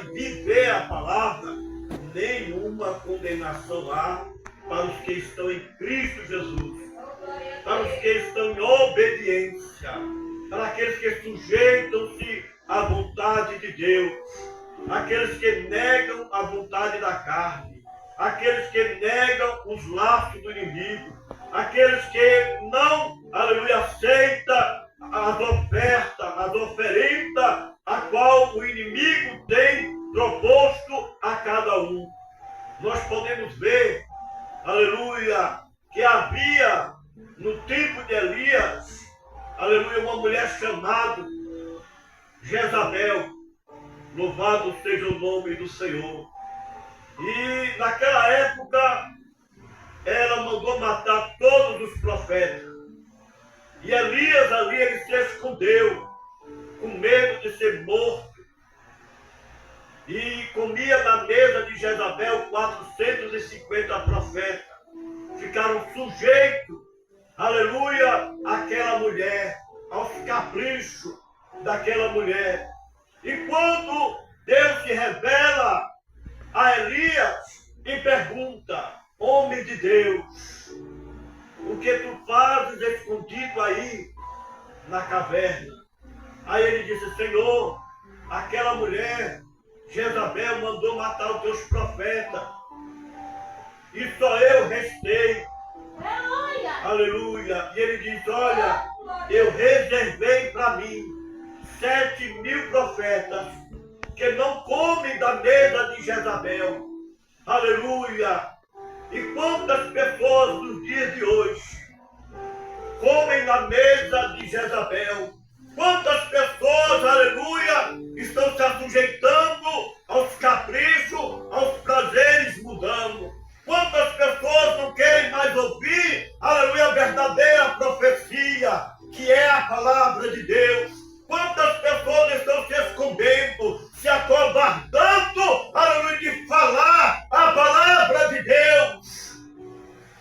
e viver a palavra, nenhuma condenação há para os que estão em Cristo Jesus, para os que estão em obediência, para aqueles que sujeitam-se à vontade de Deus, aqueles que negam a vontade da carne, aqueles que negam os laços do inimigo, aqueles que não, aleluia, aceita as ofertas, as oferendas, a qual o inimigo tem proposto a cada um. Nós podemos ver, aleluia, que havia no tempo de Elias, aleluia, uma mulher chamada Jezabel, louvado seja o nome do Senhor. E naquela época, ela mandou matar todos os profetas. E Elias ali, ele se escondeu, com medo de ser morto. E comia na mesa de Jezabel 450 profetas. Ficaram sujeitos, aleluia, àquela mulher, aos caprichos daquela mulher. E quando Deus se revela a Elias e pergunta: homem de Deus, o que tu fazes escondido aí na caverna? Aí ele disse: Senhor, aquela mulher, Jezabel, mandou matar os teus profetas, e só eu restei. Aleluia! Aleluia! E ele diz: olha, eu reservei para mim 7.000 profetas que não comem da mesa de Jezabel. Aleluia! E quantas pessoas nos dias de hoje comem na mesa de Jezabel? Quantas pessoas, aleluia, estão se sujeitando aos caprichos, aos prazeres mudando? Quantas pessoas não querem mais ouvir, aleluia, a verdadeira profecia, que é a palavra de Deus? Quantas pessoas estão se escondendo, se acovardando, aleluia, de falar a palavra de Deus?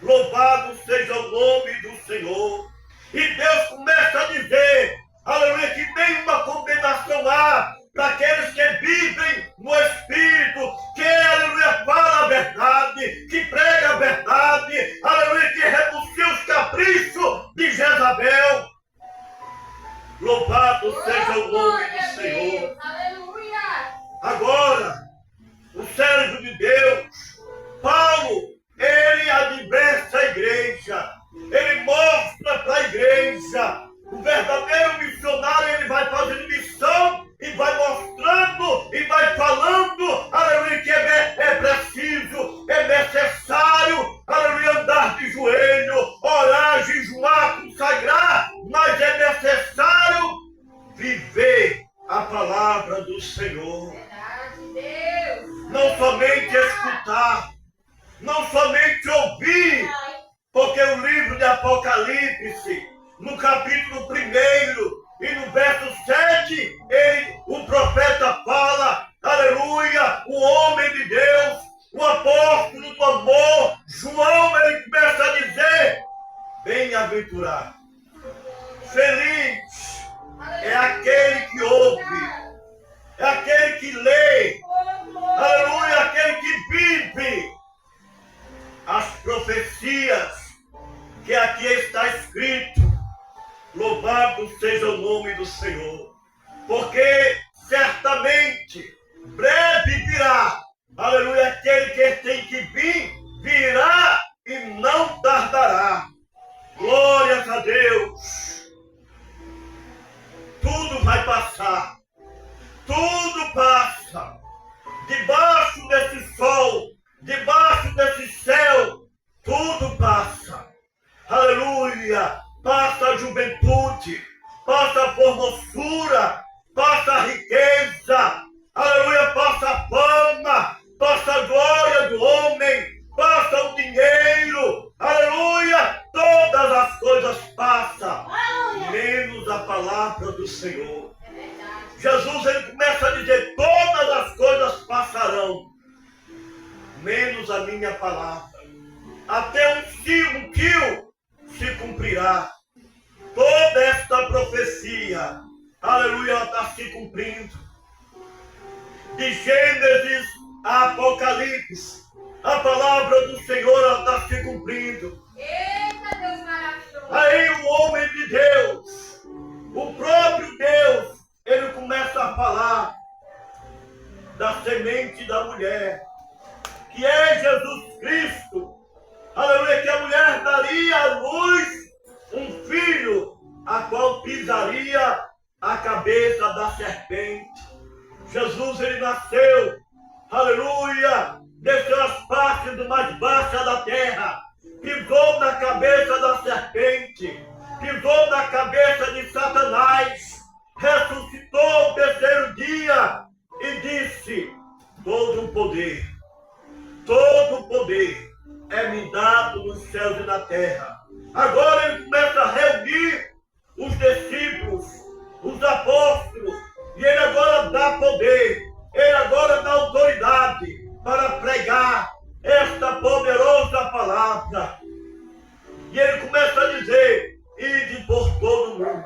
Louvado seja o nome do Senhor. E Deus começa a dizer, aleluia, que nenhuma condenação há para aqueles que vivem no Espírito, que, aleluia, fala a verdade, que prega a verdade, aleluia, que renuncia os caprichos de Jezabel. Louvado seja o nome do Senhor. Aleluia. Agora, o servo de Deus, Paulo, ele adverte a igreja, ele mostra para a igreja. O verdadeiro missionário, ele vai fazendo missão e vai mostrando e vai falando, aleluia, que é preciso, é necessário, aleluia, andar de joelho, orar, jejuar, consagrar, mas é necessário viver a palavra do Senhor. Não somente escutar, não somente ouvir, porque o livro de Apocalipse, no capítulo 1 e no verso 7, o profeta fala, aleluia, o homem de Deus, o apóstolo do amor, João, ele começa a dizer: bem-aventurado, feliz é aquele que ouve, é aquele que lê, aleluia, aquele que vive as profecias que aqui está escrito. Louvado seja o nome do Senhor, porque certamente breve virá, aleluia, aquele que tem que vir, virá e não tardará. Glórias a Deus. Tudo vai passar, tudo passa, debaixo desse sol, debaixo desse céu, tudo passa. Aleluia. Passa a juventude, passa a formosura, passa a riqueza, aleluia, passa a fama, passa a glória do homem, passa o dinheiro, aleluia, todas as coisas passam, menos a palavra do Senhor. Jesus, ele começa a dizer: todas as coisas passarão, menos a minha palavra. Até um quilo se cumprirá. Toda esta profecia, aleluia, ela está se cumprindo. De Gênesis a Apocalipse, a palavra do Senhor está se cumprindo. Eita, Deus maravilhoso. Aí o homem de Deus, o próprio Deus, ele começa a falar da semente da mulher, que é Jesus Cristo. Aleluia, que a mulher daria à luz um filho, a qual pisaria a cabeça da serpente. Jesus, ele nasceu, aleluia, desceu as partes do mais baixa da terra, pisou na cabeça da serpente, pisou na cabeça de Satanás, ressuscitou o terceiro dia e disse: todo o poder é me dado nos céus e na terra. Agora ele começa a reunir os discípulos, os apóstolos, e ele agora dá poder, ele agora dá autoridade para pregar esta poderosa palavra. E ele começa a dizer: ide por todo o mundo,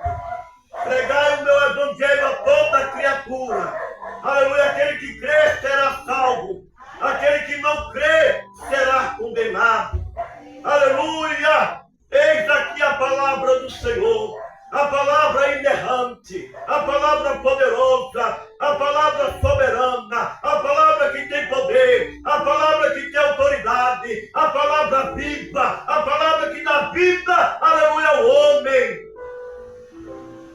pregai o meu evangelho a toda criatura. Aleluia, aquele que crê será salvo, aquele que não crê será condenado. Aleluia, eis aqui a palavra do Senhor, a palavra inerrante, a palavra poderosa, a palavra soberana, a palavra que tem poder, a palavra que tem autoridade, a palavra viva, a palavra que dá vida, aleluia, ao homem.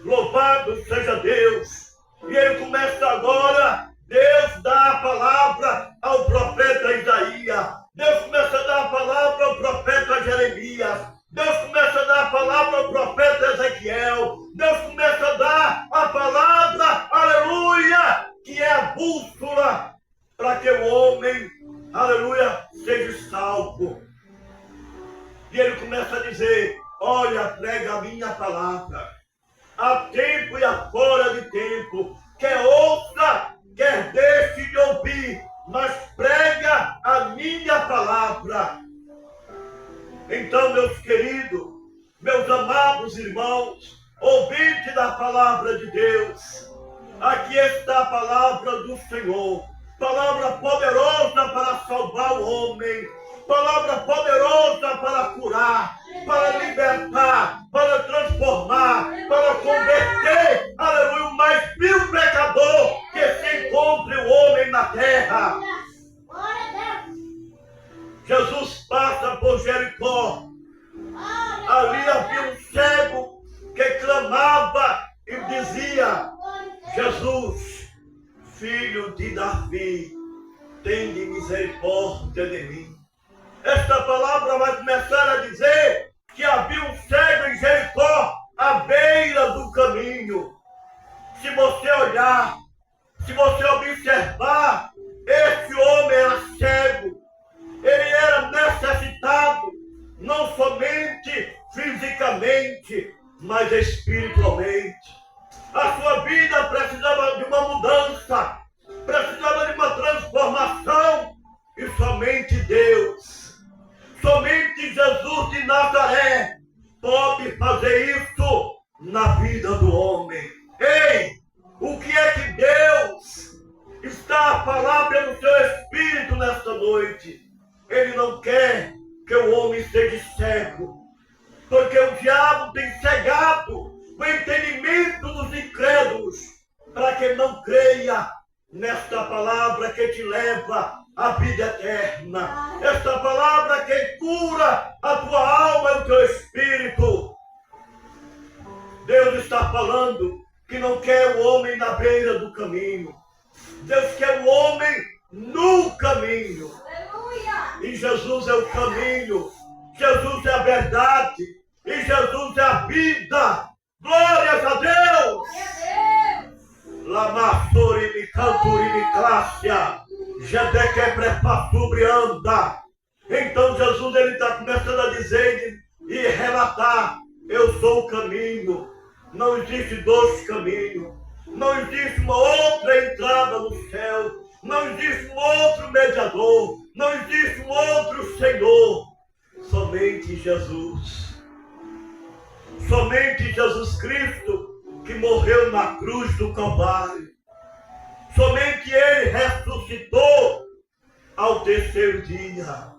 Louvado seja Deus. E ele começa agora, Deus dá a palavra ao profeta Isaías, Deus começa a dar a palavra ao profeta Jeremias, Deus começa a dar a palavra ao profeta Ezequiel, Deus começa a dar a palavra, aleluia, que é a bússola para que o homem, aleluia, seja salvo. E ele começa a dizer: olha, prega a minha palavra, a tempo e a fora de tempo, quer ouça, quer deixe de ouvir, mas prega a minha palavra. Então, meus queridos, meus amados irmãos, ouvintes da palavra de Deus, aqui está a palavra do Senhor, palavra poderosa para salvar o homem, palavra poderosa para curar, para libertar, para transformar, para converter, aleluia, o mais vil pecador que se encontre o homem na terra. Jesus passa por Jericó, ali havia um cego que clamava e dizia: Jesus, filho de Davi, tende misericórdia de mim. Esta palavra vai começar a dizer que havia um cego em Jericó, à beira do caminho. Se você olhar, se você observar, esse homem era cego, ele era necessitado, não somente fisicamente, mas espiritualmente. A sua vida precisava de uma mudança, precisava de uma transformação, e somente Deus, somente Jesus de Nazaré pode fazer isso na vida do homem. Ei, o que é que Deus está a falar pelo seu Espírito nesta noite? Ele não quer que o homem seja cego, porque o diabo tem cegado o entendimento dos incrédulos, para que não creia nesta palavra que te leva à vida eterna, esta palavra que cura a tua alma e o teu espírito. Deus está falando que não quer o homem na beira do caminho, Deus quer o homem no caminho. Aleluia! E Jesus é o caminho, Jesus é a verdade, e Jesus é a vida. Glórias a Deus! Glória a Deus! Lamassori me canturi me clácia, Jedeque prefassubre anda. Então Jesus ele está começando a dizer e relatar: eu sou o caminho. Não existe dois caminhos, não existe uma outra entrada no céu, não existe um outro mediador, não existe um outro Senhor, somente Jesus. Somente Jesus Cristo, que morreu na cruz do Calvário. Somente Ele ao terceiro dia.